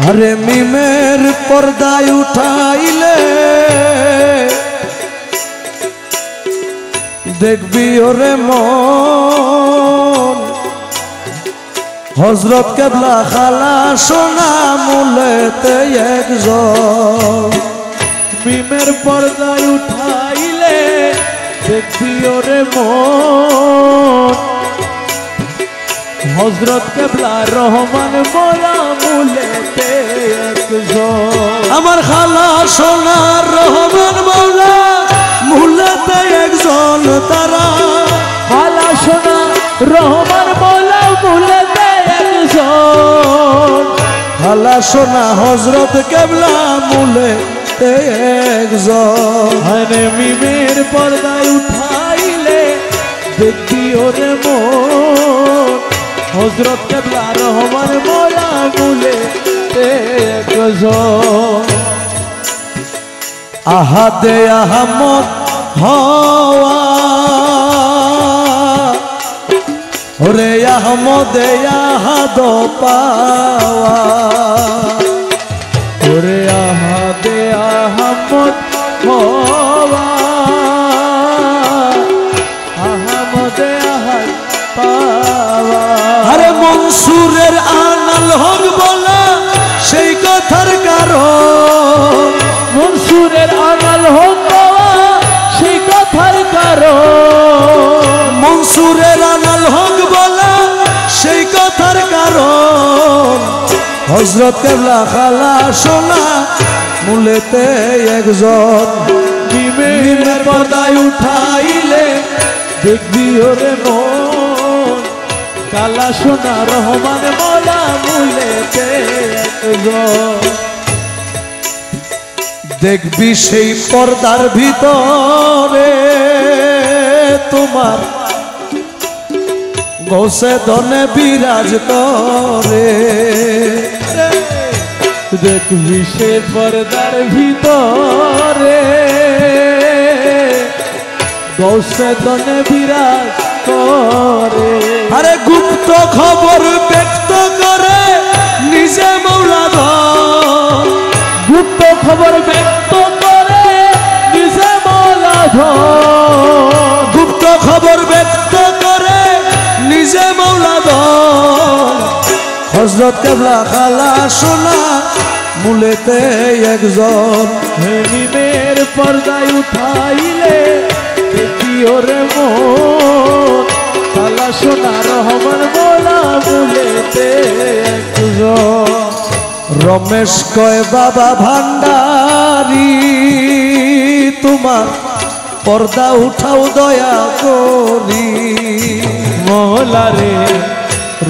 আরে মিমের পর্দায় উঠাইলে দেখবি ওরে মন হযরত কেবলা খালা সোনা মুলেতে একজন মিমের পর্দায় উঠাইলে দেখবি ওরে মন হযরত কেবলা রহমান মোলা মুলেতে একজন আমার খালা সোনার রহমান মৌলা মুলেতে একজন তারা খালা সোনা রহমান মোলা মুলেতে একজন খালা সোনা হযরত কেবলা মুলেতে একজন আরে মিমের পর্দায় উঠাইলে দেখবি ওরে মন হযরত কেবলা রহমান মোলা মুলেতে একজন আহাদে আহমদ হওয়া ওরে আহমদে আহাদ পাওয়া ওরে আহাদে আহমদ হওয়া আহমদে আহাদ পাওয়া আরে মনসুরের আনাল হক বলা সেই কথার কারণ মনসুরের আনাল হক পাওয়া সেই কথার কারণ মনসুরের আনাল হক বলা সেই কথার কারণ হযরত কেবলা খালা সোনা মুলেতে একজন মিমের পর্দায় উঠাইলে দেখবি ওরে মন কালা সোনা রহমান মোলা মুলেতে একজন দেখবি সেই পর্দার ভিতরে তোমার গৌসে দনে বিরাজ করে দেখবি সে পর্দার ভিতরে গৌসে দনে বিরাজ করে আরে গুপ্ত খবর ব্যক্ত করে নিজে মৌলা ধন গুপ্ত খবর ব্যক্ত করে নিজে মৌলা ধন গুপ্ত খবর ব্যক্ত করে নিজে মৌলা ধন হযরত কেবলা খালা সোনা মুলেতে একজন মিমের পর্দায় উঠাইলে দেখি ওরে মন কালা সোনা রহমান মোলা মুলেতে একজন রমেশ কয় বাবা ভান্ডারি তোমার পর্দা উঠাও দয়া করি মোলা রে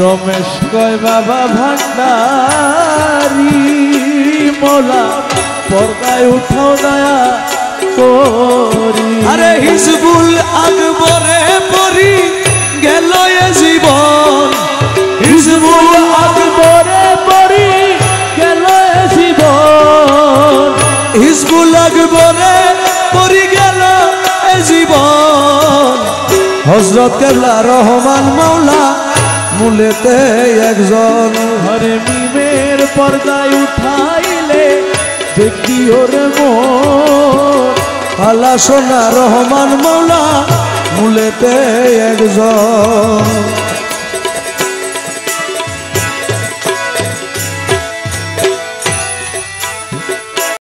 রমেশ কয় বাবা ভান্ডারি মোলা পর্দায় উঠাও দয়া করি আরে হিজবুল আকবরে পরি গেল এ জীবন হিজবুল আকবরে পরি গেল জীবন হিজবুল আকবরে পরি গেল এ জীবন হযরত কেবলা রহমান মৌলা মুলেতে একজন হরে মিমের পর্দায় উঠাইলে দেখি ওরে মন খালা সোনা রহমান মৌলা মুলেতে একজন